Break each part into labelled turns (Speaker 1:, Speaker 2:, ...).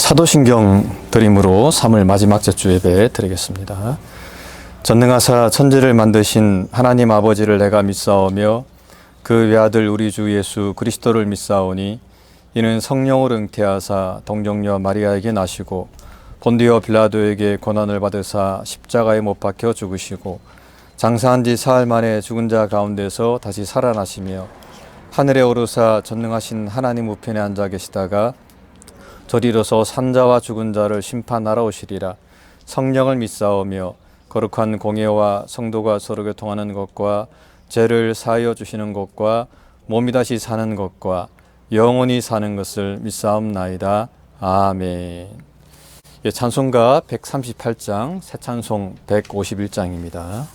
Speaker 1: 사도신경 드림으로 3월 마지막 주 예배 드리겠습니다. 전능하사 천지를 만드신 하나님 아버지를 내가 믿사오며 그 외아들 우리 주 예수 그리스도를 믿사오니 이는 성령을 잉태하사 동정녀 마리아에게 나시고 본디오 빌라도에게 고난을 받으사 십자가에 못 박혀 죽으시고 장사한 지 사흘 만에 죽은 자 가운데서 다시 살아나시며 하늘에 오르사 전능하신 하나님 우편에 앉아 계시다가 저리로서 산자와 죽은 자를 심판하러 오시리라. 성령을 믿사오며 거룩한 공예와 성도가 서로 교통하는 것과 죄를 사하여 주시는 것과 몸이 다시 사는 것과 영원히 사는 것을 믿사옵나이다. 아멘. 예, 찬송가 138장, 새 찬송 151장입니다.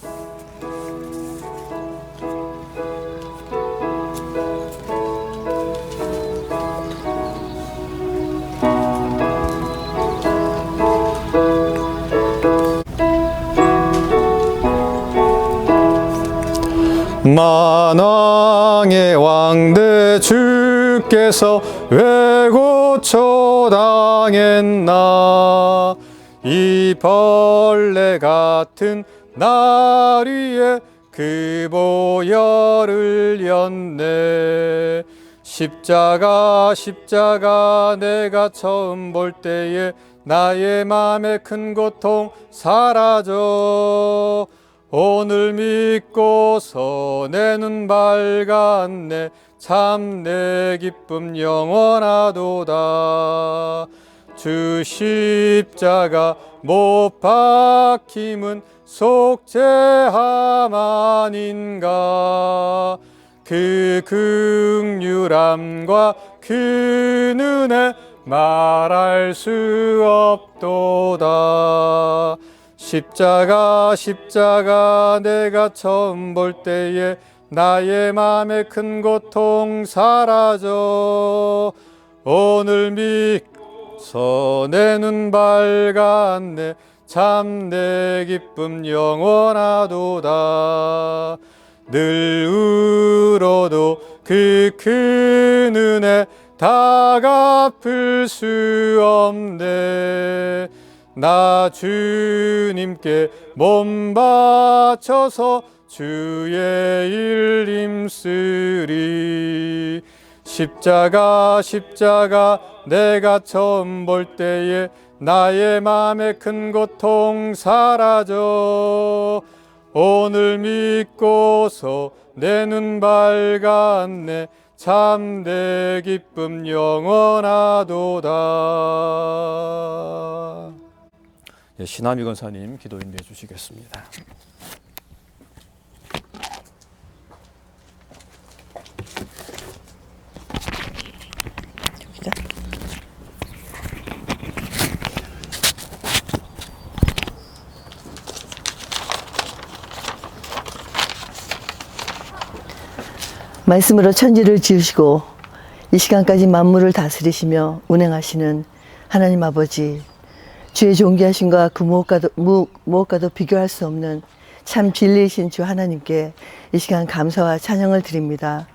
Speaker 1: 만왕의 왕대 주께서 왜 고초당했나. 이 벌레 같은 날 위에 그 보혈을 였네. 십자가 내가 처음 볼 때에 나의 맘에 큰 고통 사라져. 오늘 믿고서 내 눈 밝았네. 참 내 기쁨 영원하도다. 주 십자가 못 박힘은 속죄함 아닌가. 그 긍휼함과 그 은혜 말할 수 없도다. 십자가 내가 처음 볼 때에 나의 맘에 큰 고통 사라져. 오늘 믿고서 내 눈 밝았네. 참 내 기쁨 영원하도다. 늘 울어도 그 큰 은혜 다 갚을 수 없네. 나 주님께 몸 바쳐서 주의 일 힘쓰리. 십자가 내가 처음 볼 때에 나의 맘에 큰 고통 사라져. 오늘 믿고서 내 눈 밝았네. 참 내 기쁨 영원하도다. 예, 신하미 권사님 기도 인도해 주시겠습니다.
Speaker 2: 말씀으로 천지를 지으시고 이 시간까지 만물을 다스리시며 운행하시는 하나님 아버지, 주의 존귀하심과 그 무엇과도 비교할 수 없는 참 진리이신 주 하나님께 이 시간 감사와 찬양을 드립니다.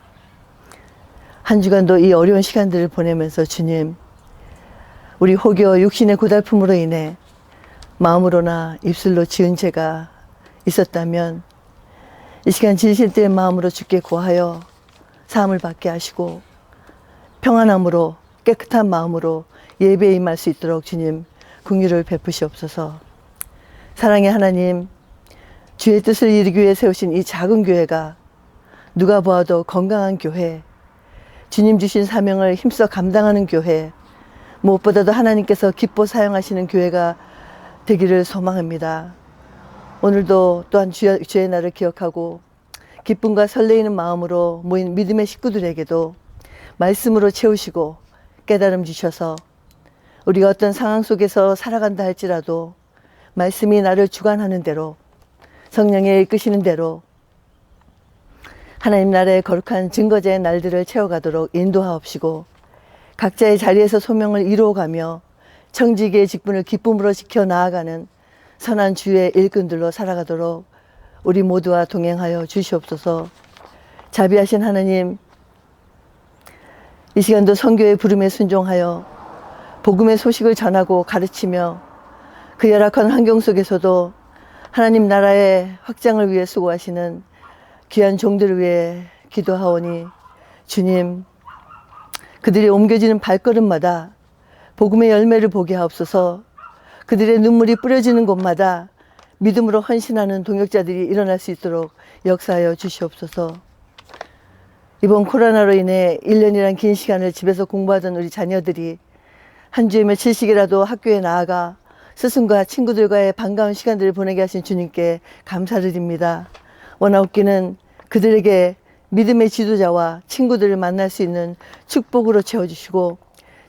Speaker 2: 한 주간도 이 어려운 시간들을 보내면서 주님, 우리 혹여 육신의 고달픔으로 인해 마음으로나 입술로 지은 죄가 있었다면 이 시간 진실 때의 마음으로 주께 구하여 사함을 받게 하시고 평안함으로 깨끗한 마음으로 예배에 임할 수 있도록 주님 긍휼을 베푸시옵소서. 사랑의 하나님, 주의 뜻을 이루기 위해 세우신 이 작은 교회가 누가 보아도 건강한 교회, 주님 주신 사명을 힘써 감당하는 교회, 무엇보다도 하나님께서 기뻐 사용하시는 교회가 되기를 소망합니다. 오늘도 또한 주의 날을 기억하고 기쁨과 설레이는 마음으로 모인 믿음의 식구들에게도 말씀으로 채우시고 깨달음 주셔서 우리가 어떤 상황 속에서 살아간다 할지라도 말씀이 나를 주관하는 대로, 성령의 이끄시는 대로 하나님 나라의 거룩한 증거제의 날들을 채워가도록 인도하옵시고 각자의 자리에서 소명을 이루어가며 청지기의 직분을 기쁨으로 지켜 나아가는 선한 주의 일꾼들로 살아가도록 우리 모두와 동행하여 주시옵소서. 자비하신 하나님, 이 시간도 선교의 부름에 순종하여 복음의 소식을 전하고 가르치며 그 열악한 환경 속에서도 하나님 나라의 확장을 위해 수고하시는 귀한 종들을 위해 기도하오니 주님, 그들이 옮겨지는 발걸음마다 복음의 열매를 보게 하옵소서. 그들의 눈물이 뿌려지는 곳마다 믿음으로 헌신하는 동역자들이 일어날 수 있도록 역사하여 주시옵소서. 이번 코로나로 인해 1년이란 긴 시간을 집에서 공부하던 우리 자녀들이 한 주에 며칠씩이라도 학교에 나아가 스승과 친구들과의 반가운 시간들을 보내게 하신 주님께 감사드립니다. 원하옵기는 그들에게 믿음의 지도자와 친구들을 만날 수 있는 축복으로 채워주시고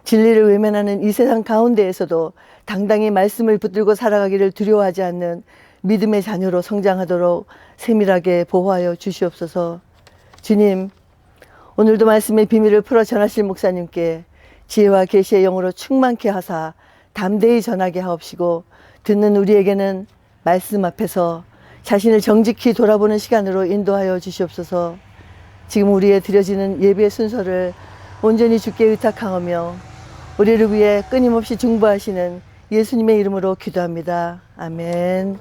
Speaker 2: 진리를 외면하는 이 세상 가운데에서도 당당히 말씀을 붙들고 살아가기를 두려워하지 않는 믿음의 자녀로 성장하도록 세밀하게 보호하여 주시옵소서. 주님, 오늘도 말씀의 비밀을 풀어 전하실 목사님께 지혜와 계시의 영으로 충만케 하사 담대히 전하게 하옵시고 듣는 우리에게는 말씀 앞에서 자신을 정직히 돌아보는 시간으로 인도하여 주시옵소서. 지금 우리의 드려지는 예배의 순서를 온전히 주께 의탁하오며 우리를 위해 끊임없이 중보하시는 예수님의 이름으로 기도합니다. 아멘.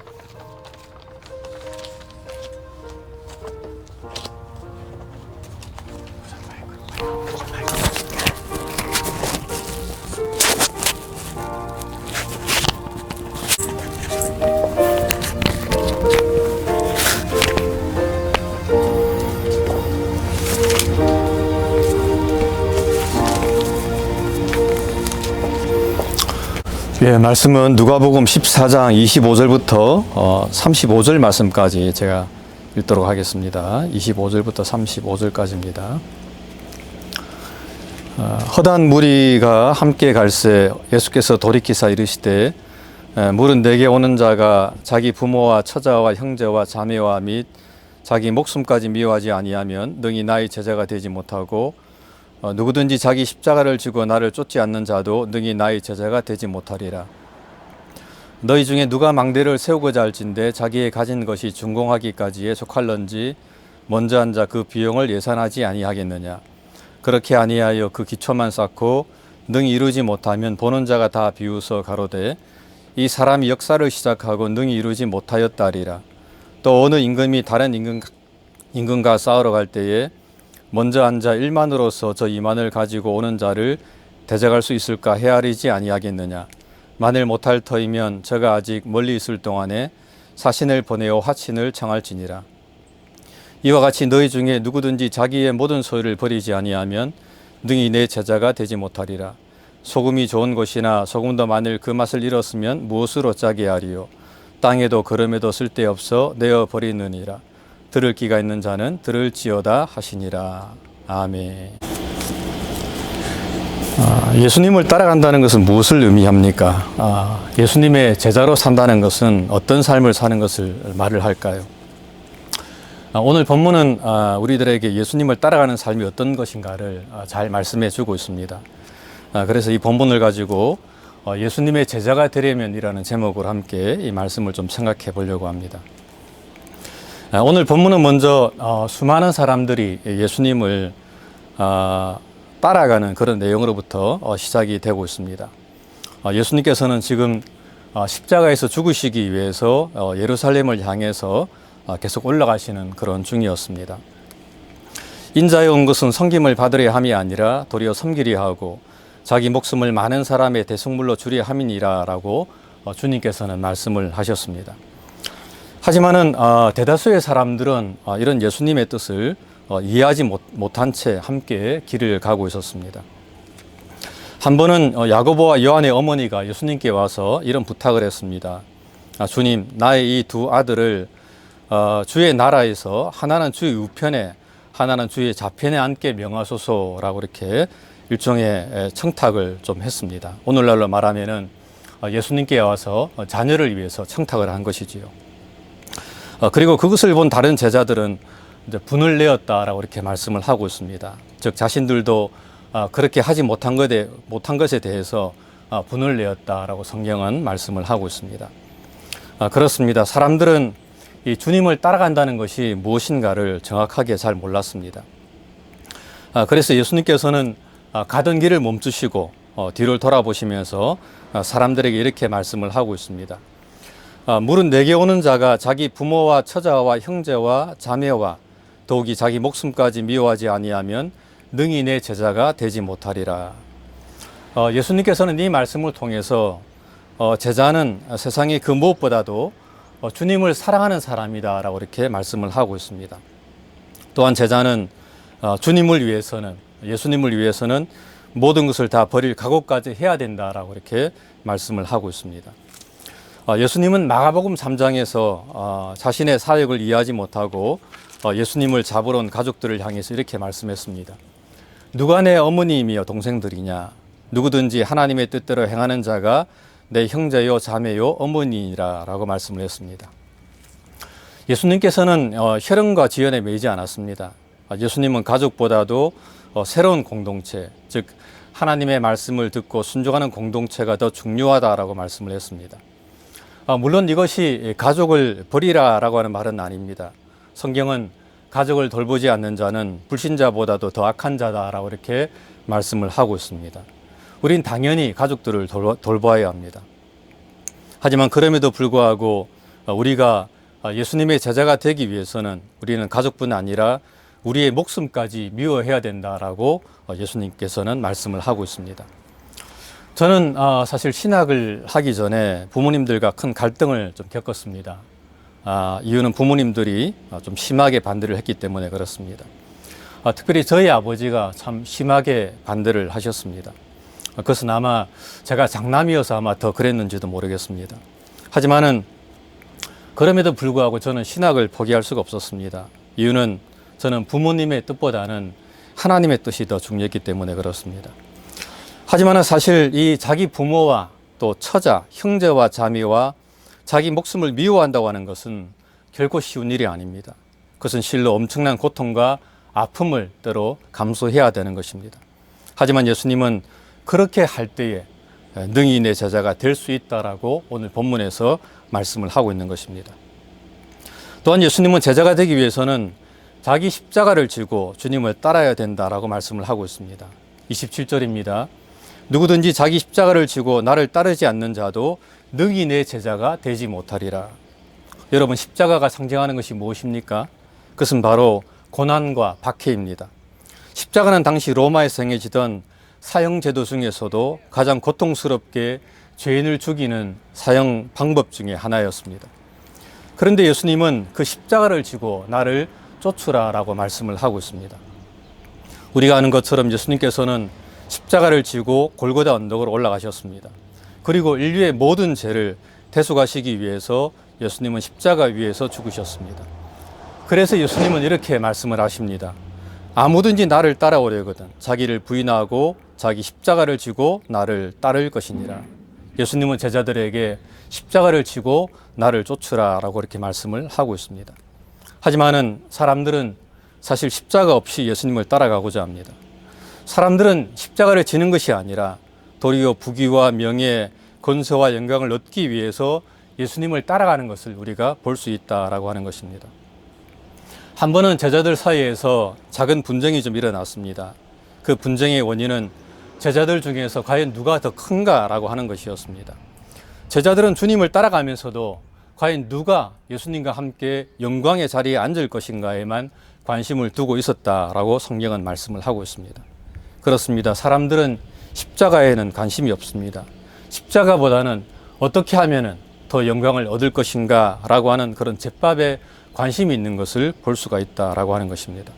Speaker 1: 예, 말씀은 누가복음 14장 25절부터 35절 말씀까지 제가 읽도록 하겠습니다. 25절부터 35절까지입니다. 허다한 무리가 함께 갈새 예수께서 돌이키사 이르시되 물은 내게 오는 자가 자기 부모와 처자와 형제와 자매와 및 자기 목숨까지 미워하지 아니하면 능히 나의 제자가 되지 못하고 누구든지 자기 십자가를 지고 나를 쫓지 않는 자도 능히 나의 제자가 되지 못하리라. 너희 중에 누가 망대를 세우고자 할진대 자기의 가진 것이 준공하기까지에 속할런지 먼저 앉아 그 비용을 예산하지 아니하겠느냐. 그렇게 아니하여 그 기초만 쌓고 능히 이루지 못하면 보는 자가 다 비웃어 가로되 이 사람이 역사를 시작하고 능히 이루지 못하였다리라. 또 어느 임금이 다른 임금과 싸우러 갈 때에 먼저 앉아 1만으로서 저 2만을 가지고 오는 자를 대적할 수 있을까 헤아리지 아니하겠느냐. 만일 못할 터이면 저가 아직 멀리 있을 동안에 사신을 보내어 화친을 청할지니라. 이와 같이 너희 중에 누구든지 자기의 모든 소유를 버리지 아니하면 능히 내 제자가 되지 못하리라. 소금이 좋은 것이나 소금도 만일 그 맛을 잃었으면 무엇으로 짜게 하리요. 땅에도 걸음에도 쓸데없어 내어 버리느니라. 들을 귀가 있는 자는 들을지어다 하시니라. 아멘. 예수님을 따라간다는 것은 무엇을 의미합니까? 예수님의 제자로 산다는 것은 어떤 삶을 사는 것을 말을 할까요? 오늘 본문은 우리들에게 예수님을 따라가는 삶이 어떤 것인가를 잘 말씀해 주고 있습니다. 그래서 이 본문을 가지고 예수님의 제자가 되려면이라는 제목으로 함께 이 말씀을 좀 생각해 보려고 합니다. 오늘 본문은 먼저 수많은 사람들이 예수님을 따라가는 그런 내용으로부터 시작이 되고 있습니다. 예수님께서는 지금 십자가에서 죽으시기 위해서 예루살렘을 향해서 계속 올라가시는 그런 중이었습니다. 인자에 온 것은 섬김을 받으려 함이 아니라 도리어 섬기려 하고 자기 목숨을 많은 사람의 대속물로 주려 함이니라라고 주님께서는 말씀을 하셨습니다. 하지만은 대다수의 사람들은 이런 예수님의 뜻을 이해하지 못한 채 함께 길을 가고 있었습니다. 한 번은 야고보와 요한의 어머니가 예수님께 와서 이런 부탁을 했습니다. 주님, 나의 이 두 아들을 주의 나라에서 하나는 주의 우편에 하나는 주의 좌편에 앉게 명하소서라고 이렇게 일종의 청탁을 좀 했습니다. 오늘날로 말하면은 예수님께 와서 자녀를 위해서 청탁을 한 것이지요. 그리고 그것을 본 다른 제자들은 이제 분을 내었다라고 이렇게 말씀을 하고 있습니다. 즉 자신들도 그렇게 하지 못한 것에 대해서 분을 내었다라고 성경은 말씀을 하고 있습니다. 그렇습니다. 사람들은 이 주님을 따라간다는 것이 무엇인가를 정확하게 잘 몰랐습니다. 그래서 예수님께서는 가던 길을 멈추시고 뒤를 돌아보시면서 사람들에게 이렇게 말씀을 하고 있습니다. 물은 내게 오는 자가 자기 부모와 처자와 형제와 자매와 더욱이 자기 목숨까지 미워하지 아니하면 능히 내 제자가 되지 못하리라. 예수님께서는 이 말씀을 통해서 제자는 세상의 그 무엇보다도 주님을 사랑하는 사람이다 라고 이렇게 말씀을 하고 있습니다. 또한 제자는 주님을 위해서는, 예수님을 위해서는 모든 것을 다 버릴 각오까지 해야 된다라고 이렇게 말씀을 하고 있습니다. 예수님은 마가복음 3장에서 자신의 사역을 이해하지 못하고 예수님을 잡으러 온 가족들을 향해서 이렇게 말씀했습니다. 누가 내 어머니이며 동생들이냐? 누구든지 하나님의 뜻대로 행하는 자가 내 형제요 자매요 어머니이라 라고 말씀을 했습니다. 예수님께서는 혈연과 지연에 매이지 않았습니다. 예수님은 가족보다도 새로운 공동체, 즉 하나님의 말씀을 듣고 순종하는 공동체가 더 중요하다라고 말씀을 했습니다. 물론 이것이 가족을 버리라라고 하는 말은 아닙니다. 성경은 가족을 돌보지 않는 자는 불신자보다도 더 악한 자다라고 이렇게 말씀을 하고 있습니다. 우린 당연히 가족들을 돌봐야 합니다. 하지만 그럼에도 불구하고 우리가 예수님의 제자가 되기 위해서는 우리는 가족뿐 아니라 우리의 목숨까지 미워해야 된다라고 예수님께서는 말씀을 하고 있습니다. 저는 사실 신학을 하기 전에 부모님들과 큰 갈등을 좀 겪었습니다. 이유는 부모님들이 좀 심하게 반대를 했기 때문에 그렇습니다. 특별히 저희 아버지가 참 심하게 반대를 하셨습니다. 그것은 아마 제가 장남이어서 아마 더 그랬는지도 모르겠습니다. 하지만은 그럼에도 불구하고 저는 신학을 포기할 수가 없었습니다. 이유는 저는 부모님의 뜻보다는 하나님의 뜻이 더 중요했기 때문에 그렇습니다. 하지만은 사실 이 자기 부모와 또 처자, 형제와 자매와 자기 목숨을 미워한다고 하는 것은 결코 쉬운 일이 아닙니다. 그것은 실로 엄청난 고통과 아픔을 때로 감수해야 되는 것입니다. 하지만 예수님은 그렇게 할 때에 능히 내 제자가 될 수 있다라고 오늘 본문에서 말씀을 하고 있는 것입니다. 또한 예수님은 제자가 되기 위해서는 자기 십자가를 지고 주님을 따라야 된다라고 말씀을 하고 있습니다. 27절입니다. 누구든지 자기 십자가를 지고 나를 따르지 않는 자도 능히 내 제자가 되지 못하리라. 여러분, 십자가가 상징하는 것이 무엇입니까? 그것은 바로 고난과 박해입니다. 십자가는 당시 로마에서 행해지던 사형제도 중에서도 가장 고통스럽게 죄인을 죽이는 사형 방법 중에 하나였습니다. 그런데 예수님은 그 십자가를 지고 나를 쫓으라라고 말씀을 하고 있습니다. 우리가 아는 것처럼 예수님께서는 십자가를 지고 골고다 언덕으로 올라가셨습니다. 그리고 인류의 모든 죄를 대속하시기 위해서 예수님은 십자가 위에서 죽으셨습니다. 그래서 예수님은 이렇게 말씀을 하십니다. 아무든지 나를 따라오려거든 자기를 부인하고 자기 십자가를 지고 나를 따를 것이니라. 예수님은 제자들에게 십자가를 지고 나를 쫓으라라고 이렇게 말씀을 하고 있습니다. 하지만은 사람들은 사실 십자가 없이 예수님을 따라가고자 합니다. 사람들은 십자가를 지는 것이 아니라 도리어 부귀와 명예, 권세와 영광을 얻기 위해서 예수님을 따라가는 것을 우리가 볼 수 있다라고 하는 것입니다. 한 번은 제자들 사이에서 작은 분쟁이 좀 일어났습니다. 그 분쟁의 원인은 제자들 중에서 과연 누가 더 큰가라고 하는 것이었습니다. 제자들은 주님을 따라가면서도 과연 누가 예수님과 함께 영광의 자리에 앉을 것인가에만 관심을 두고 있었다라고 성경은 말씀을 하고 있습니다. 그렇습니다. 사람들은 십자가에는 관심이 없습니다. 십자가보다는 어떻게 하면은 더 영광을 얻을 것인가 라고 하는 그런 잿밥에 관심이 있는 것을 볼 수가 있다라고 하는 것입니다.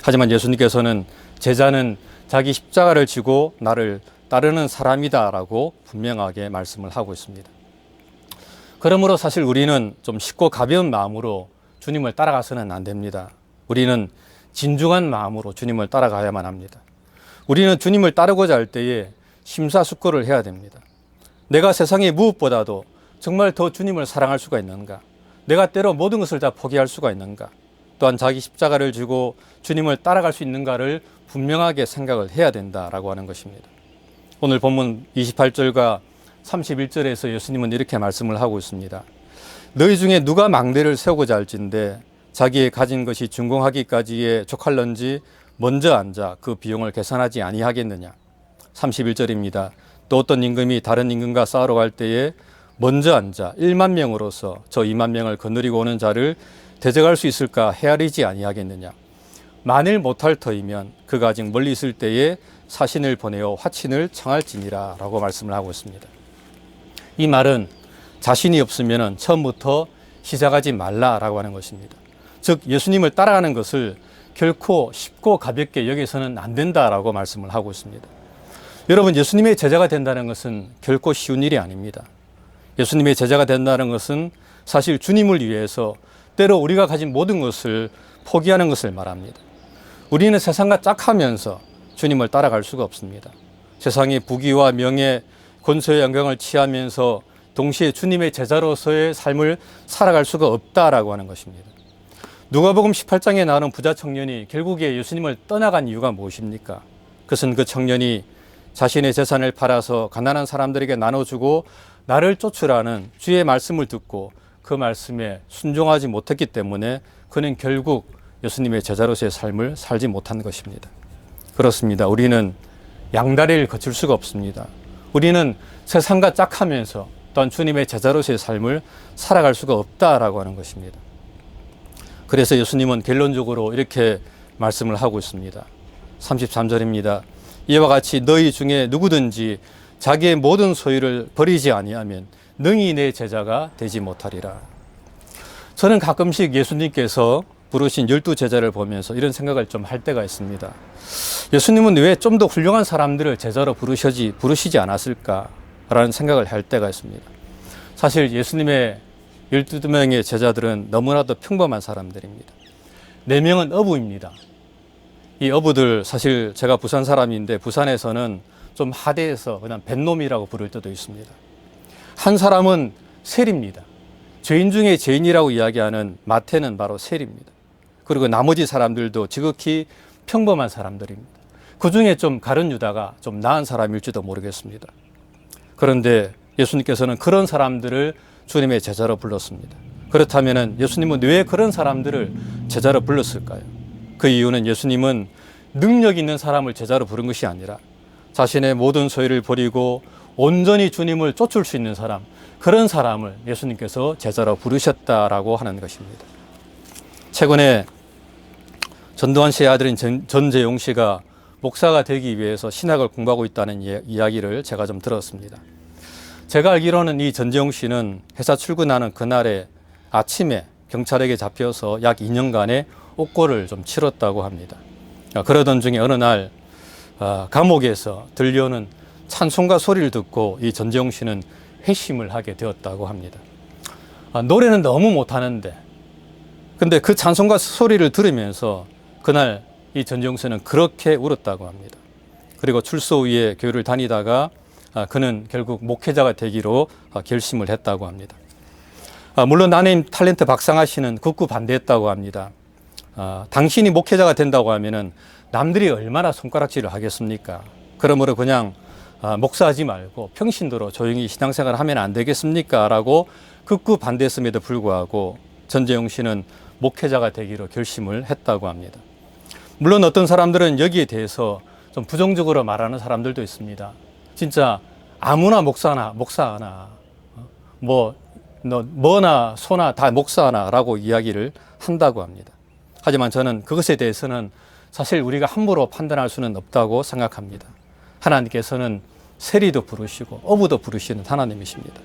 Speaker 1: 하지만 예수님께서는 제자는 자기 십자가를 지고 나를 따르는 사람이다라고 분명하게 말씀을 하고 있습니다. 그러므로 사실 우리는 좀 쉽고 가벼운 마음으로 주님을 따라가서는 안 됩니다. 우리는 진중한 마음으로 주님을 따라가야만 합니다. 우리는 주님을 따르고자 할 때에 심사숙고를 해야 됩니다. 내가 세상의 무엇보다도 정말 더 주님을 사랑할 수가 있는가? 내가 때로 모든 것을 다 포기할 수가 있는가? 또한 자기 십자가를 지고 주님을 따라갈 수 있는가를 분명하게 생각을 해야 된다라고 하는 것입니다. 오늘 본문 28절과 31절에서 예수님은 이렇게 말씀을 하고 있습니다. 너희 중에 누가 망대를 세우고자 할진대 자기의 가진 것이 준공하기까지에 족할런지 먼저 앉아 그 비용을 계산하지 아니하겠느냐. 31절입니다. 또 어떤 임금이 다른 임금과 싸우러 갈 때에 먼저 앉아 1만 명으로서 저 2만 명을 거느리고 오는 자를 대적할 수 있을까 헤아리지 아니하겠느냐. 만일 못할 터이면 그가 아직 멀리 있을 때에 사신을 보내어 화친을 청할지니라 라고 말씀을 하고 있습니다. 이 말은 자신이 없으면 처음부터 시작하지 말라라고 하는 것입니다. 즉 예수님을 따라가는 것을 결코 쉽고 가볍게 여기서는 안 된다라고 말씀을 하고 있습니다. 여러분, 예수님의 제자가 된다는 것은 결코 쉬운 일이 아닙니다. 예수님의 제자가 된다는 것은 사실 주님을 위해서 때로 우리가 가진 모든 것을 포기하는 것을 말합니다. 우리는 세상과 짝하면서 주님을 따라갈 수가 없습니다. 세상의 부귀와 명예, 권세의 영광을 취하면서 동시에 주님의 제자로서의 삶을 살아갈 수가 없다라고 하는 것입니다. 누가복음 18장에 나오는 부자 청년이 결국에 예수님을 떠나간 이유가 무엇입니까? 그것은 그 청년이 자신의 재산을 팔아서 가난한 사람들에게 나눠주고 나를 쫓으라는 주의 말씀을 듣고 그 말씀에 순종하지 못했기 때문에 그는 결국 예수님의 제자로서의 삶을 살지 못한 것입니다. 그렇습니다. 우리는 양다리를 거칠 수가 없습니다. 우리는 세상과 짝하면서 또한 주님의 제자로서의 삶을 살아갈 수가 없다라고 하는 것입니다. 그래서 예수님은 결론적으로 이렇게 말씀을 하고 있습니다. 33절입니다. 이와 같이 너희 중에 누구든지 자기의 모든 소유를 버리지 아니하면 능히 내 제자가 되지 못하리라. 저는 가끔씩 예수님께서 부르신 12제자를 보면서 이런 생각을 좀 할 때가 있습니다. 예수님은 왜 좀 더 훌륭한 사람들을 제자로 부르시지 않았을까라는 생각을 할 때가 있습니다. 사실 예수님의 12명의 제자들은 너무나도 평범한 사람들입니다. 4명은 어부입니다. 이 어부들, 사실 제가 부산 사람인데 부산에서는 좀 하대해서 그냥 뱃놈이라고 부를 때도 있습니다. 한 사람은 세리입니다. 죄인 중에 죄인이라고 이야기하는 마태는 바로 세리입니다. 그리고 나머지 사람들도 지극히 평범한 사람들입니다. 그 중에 좀 가룟 유다가 좀 나은 사람일지도 모르겠습니다. 그런데 예수님께서는 그런 사람들을 주님의 제자로 불렀습니다. 그렇다면 예수님은 왜 그런 사람들을 제자로 불렀을까요? 그 이유는 예수님은 능력 있는 사람을 제자로 부른 것이 아니라 자신의 모든 소유를 버리고 온전히 주님을 쫓을 수 있는 사람, 그런 사람을 예수님께서 제자로 부르셨다라고 하는 것입니다. 최근에 전두환 씨의 아들인 전재용 씨가 목사가 되기 위해서 신학을 공부하고 있다는 이야기를 제가 좀 들었습니다. 제가 알기로는 이 전재용 씨는 회사 출근하는 그날에 아침에 경찰에게 잡혀서 약 2년간의 옥고를 좀 치렀다고 합니다. 그러던 중에 어느 날 감옥에서 들려오는 찬송가 소리를 듣고 이 전재용 씨는 회심을 하게 되었다고 합니다. 노래는 너무 못하는데 근데 그 찬송가 소리를 들으면서 그날 이 전재용 씨는 그렇게 울었다고 합니다. 그리고 출소 후에 교회를 다니다가 그는 결국 목회자가 되기로 결심을 했다고 합니다. 물론 아내인 탤런트 박상아 씨는 극구 반대했다고 합니다. 당신이 목회자가 된다고 하면은 남들이 얼마나 손가락질을 하겠습니까? 그러므로 그냥 목사하지 말고 평신도로 조용히 신앙생활을 하면 안 되겠습니까? 라고 극구 반대했음에도 불구하고 전재용 씨는 목회자가 되기로 결심을 했다고 합니다. 물론 어떤 사람들은 여기에 대해서 좀 부정적으로 말하는 사람들도 있습니다. 진짜 아무나 목사하나 뭐나 소나 다 목사하나 라고 이야기를 한다고 합니다. 하지만 저는 그것에 대해서는 사실 우리가 함부로 판단할 수는 없다고 생각합니다. 하나님께서는 세리도 부르시고 어부도 부르시는 하나님이십니다.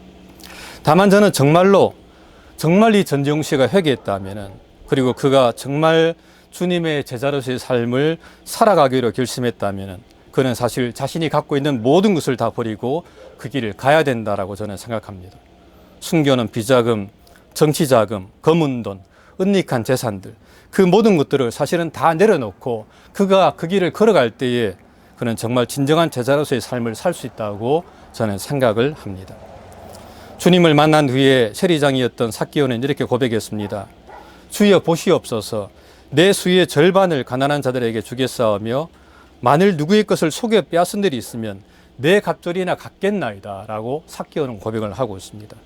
Speaker 1: 다만 저는 정말 이 전재용 씨가 회개했다면은, 그리고 그가 정말 주님의 제자로서의 삶을 살아가기로 결심했다면은, 그는 사실 자신이 갖고 있는 모든 것을 다 버리고 그 길을 가야 된다라고 저는 생각합니다. 순교는 비자금, 정치자금, 검은 돈, 은닉한 재산들, 그 모든 것들을 사실은 다 내려놓고 그가 그 길을 걸어갈 때에 그는 정말 진정한 제자로서의 삶을 살 수 있다고 저는 생각을 합니다. 주님을 만난 후에 세리장이었던 삭개오는 이렇게 고백했습니다. 주여 보시옵소서, 내 수의 절반을 가난한 자들에게 주겠사오며 만일 누구의 것을 속여 빼앗은 일이 있으면 내 갑절이나 갚겠나이다 라고 삭개오는 고백을 하고 있습니다.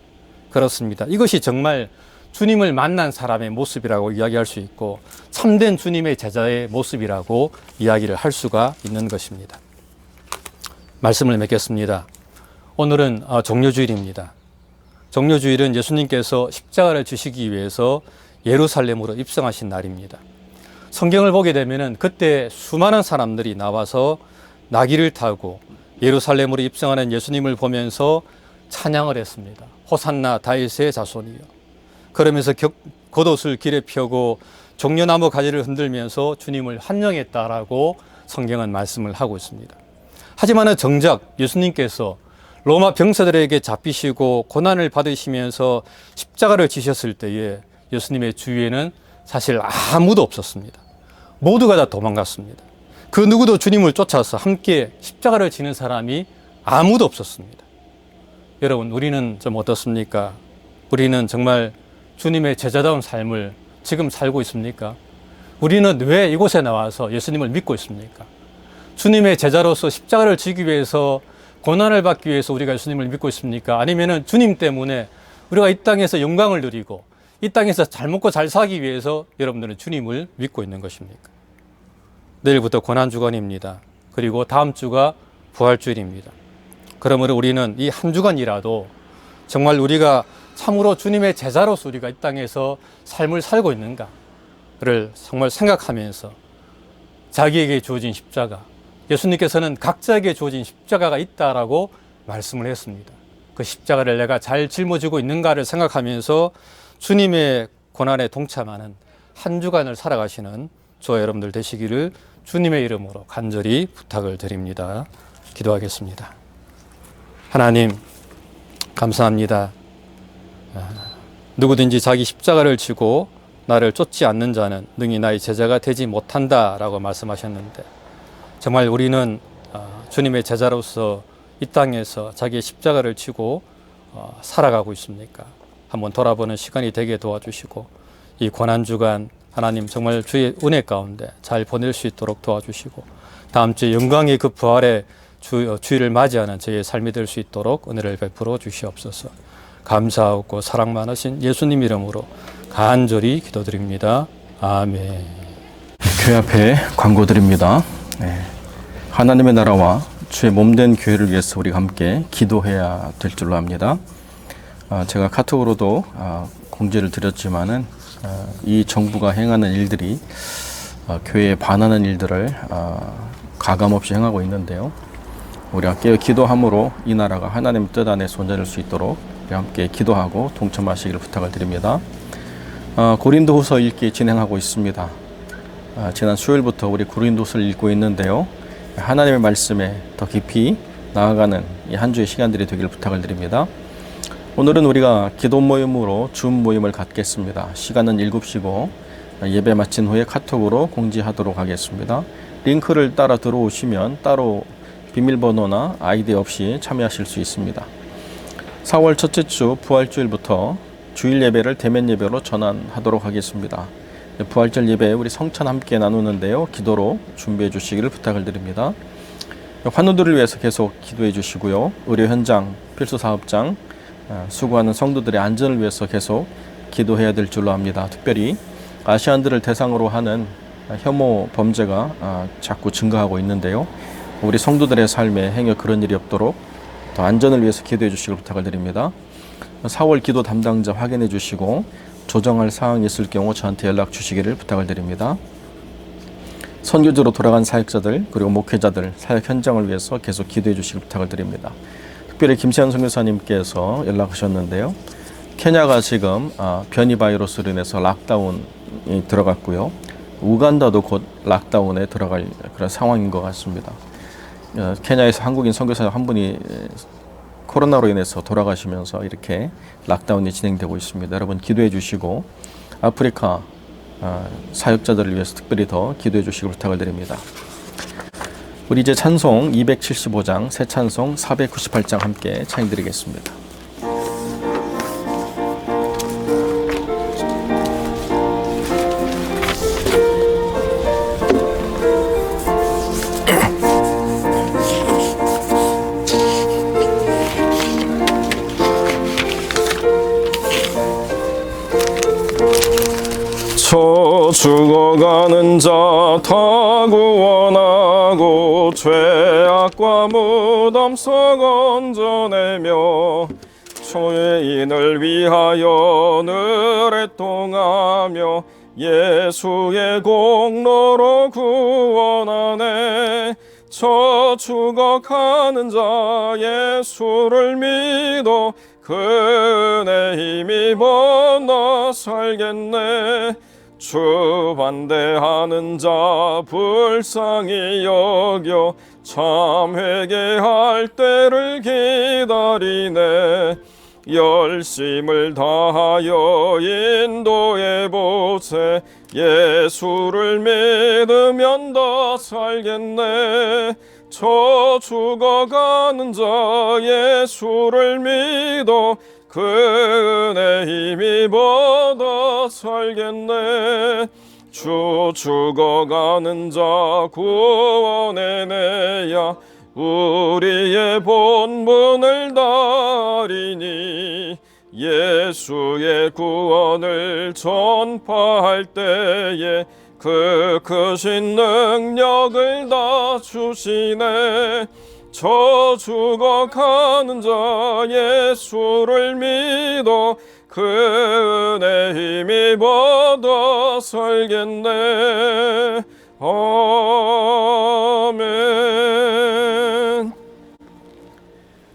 Speaker 1: 그렇습니다. 이것이 정말 주님을 만난 사람의 모습이라고 이야기할 수 있고 참된 주님의 제자의 모습이라고 이야기를 할 수가 있는 것입니다. 말씀을 맺겠습니다. 오늘은 종료주일입니다. 종료주일은 예수님께서 십자가를 지시기 위해서 예루살렘으로 입성하신 날입니다. 성경을 보게 되면은 그때 수많은 사람들이 나와서 나귀를 타고 예루살렘으로 입성하는 예수님을 보면서 찬양을 했습니다. 호산나 다윗의 자손이여. 그러면서 겉옷을 길에 펴고 종려나무 가지를 흔들면서 주님을 환영했다라고 성경은 말씀을 하고 있습니다. 하지만 정작 예수님께서 로마 병사들에게 잡히시고 고난을 받으시면서 십자가를 지셨을 때에 예수님의 주위에는 사실 아무도 없었습니다. 모두가 다 도망갔습니다. 그 누구도 주님을 쫓아서 함께 십자가를 지는 사람이 아무도 없었습니다. 여러분, 우리는 좀 어떻습니까? 우리는 정말 주님의 제자다운 삶을 지금 살고 있습니까? 우리는 왜 이곳에 나와서 예수님을 믿고 있습니까? 주님의 제자로서 십자가를 지기 위해서, 고난을 받기 위해서 우리가 예수님을 믿고 있습니까? 아니면은 주님 때문에 우리가 이 땅에서 영광을 누리고 이 땅에서 잘 먹고 잘 살기 위해서 여러분들은 주님을 믿고 있는 것입니까? 내일부터 고난주간입니다. 그리고 다음 주가 부활주일입니다. 그러므로 우리는 이 한 주간이라도 정말 우리가 참으로 주님의 제자로서 우리가 이 땅에서 삶을 살고 있는가를 정말 생각하면서 자기에게 주어진 십자가, 예수님께서는 각자에게 주어진 십자가가 있다라고 말씀을 했습니다. 그 십자가를 내가 잘 짊어지고 있는가를 생각하면서 주님의 고난에 동참하는 한 주간을 살아가시는 저와 여러분들 되시기를 주님의 이름으로 간절히 부탁을 드립니다. 기도하겠습니다. 하나님, 감사합니다. 누구든지 자기 십자가를 지고 나를 쫓지 않는 자는 능히 나의 제자가 되지 못한다라고 말씀하셨는데, 정말 우리는 주님의 제자로서 이 땅에서 자기의 십자가를 지고 살아가고 있습니까? 한번 돌아보는 시간이 되게 도와주시고, 이 고난주간 하나님 정말 주의 은혜 가운데 잘 보낼 수 있도록 도와주시고, 다음 주에 영광의 그 부활의 주일을 맞이하는 저희의 삶이 될 수 있도록 은혜를 베풀어 주시옵소서. 감사하고 사랑 많으신 예수님 이름으로 간절히 기도드립니다. 아멘.
Speaker 3: 교회 앞에 광고 드립니다. 하나님의 나라와 주의 몸된 교회를 위해서 우리가 함께 기도해야 될 줄로 압니다. 제가 카톡으로도 공지를 드렸지만은 이 정부가 행하는 일들이 교회에 반하는 일들을 가감없이 행하고 있는데요. 우리가 깨어 기도함으로 이 나라가 하나님의 뜻 안에 손잡을 수 있도록 우리 함께 기도하고 동참하시기를 부탁을 드립니다. 고린도후서 읽기 진행하고 있습니다. 지난 수요일부터 우리 고린도서를 읽고 있는데요. 하나님의 말씀에 더 깊이 나아가는 이 한 주의 시간들이 되기를 부탁을 드립니다. 오늘은 우리가 기도 모임으로 줌 모임을 갖겠습니다. 시간은 7시고 예배 마친 후에 카톡으로 공지하도록 하겠습니다. 링크를 따라 들어오시면 따로 비밀번호나 아이디 없이 참여하실 수 있습니다. 4월 첫째 주 부활주일부터 주일 예배를 대면 예배로 전환하도록 하겠습니다. 부활절 예배 우리 성찬 함께 나누는데요. 기도로 준비해 주시기를 부탁을 드립니다. 환우들을 위해서 계속 기도해 주시고요. 의료 현장, 필수 사업장, 수고하는 성도들의 안전을 위해서 계속 기도해야 될 줄로 압니다. 특별히 아시안들을 대상으로 하는 혐오 범죄가 자꾸 증가하고 있는데요. 우리 성도들의 삶에 행여 그런 일이 없도록 더 안전을 위해서 기도해 주시길 부탁을 드립니다. 4월 기도 담당자 확인해 주시고 조정할 사항이 있을 경우 저한테 연락 주시기를 부탁을 드립니다. 선교지로 돌아간 사역자들 그리고 목회자들 사역 현장을 위해서 계속 기도해 주시길 부탁을 드립니다. 특별히 김세현 선교사님께서 연락하셨는데요. 케냐가 지금 변이 바이러스로 인해서 락다운이 들어갔고요. 우간다도 곧 락다운에 들어갈 그런 상황인 것 같습니다. 케냐에서 한국인 선교사 한 분이 코로나로 인해서 돌아가시면서 이렇게 락다운이 진행되고 있습니다. 여러분 기도해 주시고 아프리카 사역자들을 위해서 특별히 더 기도해 주시길 부탁을 드립니다. 우리 이제 찬송 275장, 새 찬송 498장 함께 찬양드리겠습니다.
Speaker 4: 죽어가는 자 다 구원하고 죄악과 무덤서 건져내며 죄인을 위하여 늘 애통하며 예수의 공로로 구원하네. 저 죽어가는 자 예수를 믿어 그 은혜 힘입어 나 살겠네. 주 반대하는 자 불쌍히 여겨 참 회개할 때를 기다리네. 열심을 다하여 인도해보세. 예수를 믿으면 다 살겠네. 저 죽어가는 자 예수를 믿어 그 은혜 힘입어 다 살겠네. 주 죽어가는 자 구원해내야 우리의 본분을 다리니 예수의 구원을 전파할 때에 그 크신 능력을 다 주시네. 저 죽어가는 자 예수를 믿어 그 은혜 힘입어 다 살겠네. 아멘.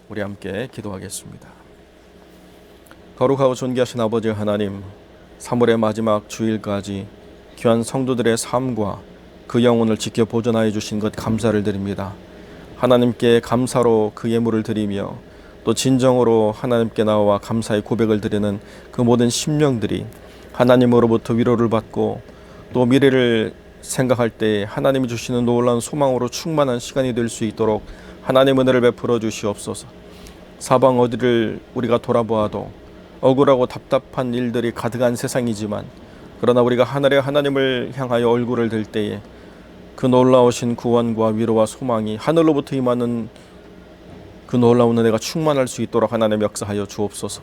Speaker 3: 우리 함께 기도하겠습니다. 거룩하고 존귀하신 아버지 하나님, 3월의 마지막 주일까지 귀한 성도들의 삶과 그 영혼을 지켜 보존하여 주신 것 감사를 드립니다. 하나님께 감사로 그 예물을 드리며 또 진정으로 하나님께 나와 감사의 고백을 드리는 그 모든 심령들이 하나님으로부터 위로를 받고 또 미래를 생각할 때 하나님이 주시는 놀라운 소망으로 충만한 시간이 될 수 있도록 하나님 은혜를 베풀어 주시옵소서. 사방 어디를 우리가 돌아보아도 억울하고 답답한 일들이 가득한 세상이지만 그러나 우리가 하늘의 하나님을 향하여 얼굴을 들 때에 그 놀라우신 구원과 위로와 소망이 하늘로부터 임하는 그 놀라운 은혜가 충만할 수 있도록 하나님 역사하여 주옵소서.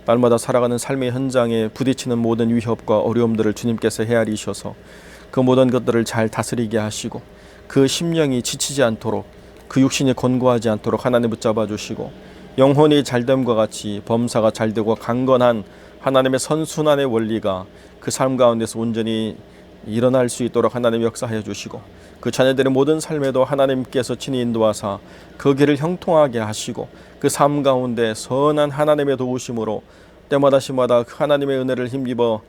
Speaker 3: 날마다 살아가는 삶의 현장에 부딪히는 모든 위협과 어려움들을 주님께서 헤아리셔서 그 모든 것들을 잘 다스리게 하시고 그 심령이 지치지 않도록 그 육신이 권고하지 않도록 하나님 붙잡아 주시고 영혼이 잘됨과 같이 범사가 잘되고 강건한 하나님의 선순환의 원리가 그 삶 가운데서 온전히 일어날 수 있도록 하나님 역사하여 주시고 그 자녀들의 모든 삶에도 하나님께서 친히 인도하사 그 길을 형통하게 하시고 그 삶 가운데 선한 하나님의 도우심으로 때마다 시마다 그 하나님의 은혜를 힘입어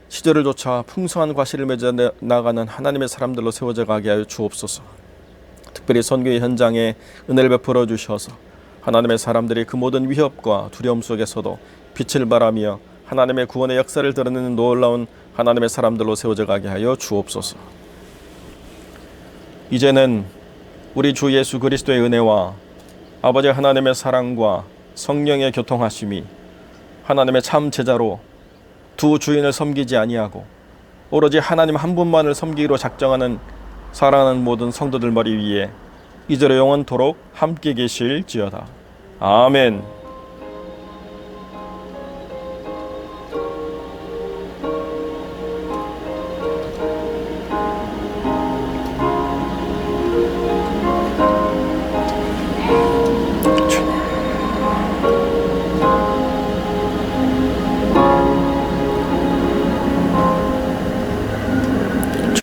Speaker 3: 시절을 쫓아 풍성한 과실을 맺어 나가는 하나님의 사람들로 세워져 가게 하여 주옵소서. 특별히 선교의 현장에 은혜를 베풀어 주셔서 하나님의 사람들이 그 모든 위협과 두려움 속에서도 빛을 발하며 하나님의 구원의 역사를 드러내는 놀라운 하나님의 사람들로 세워져 가게 하여 주옵소서. 이제는 우리 주 예수 그리스도의 은혜와 아버지 하나님의 사랑과 성령의 교통하심이 하나님의 참 제자로 두 주인을 섬기지 아니하고 오로지 하나님 한 분만을 섬기기로 작정하는 사랑하는 모든 성도들 머리 위에 이제로 영원토록 함께 계실지어다. 아멘.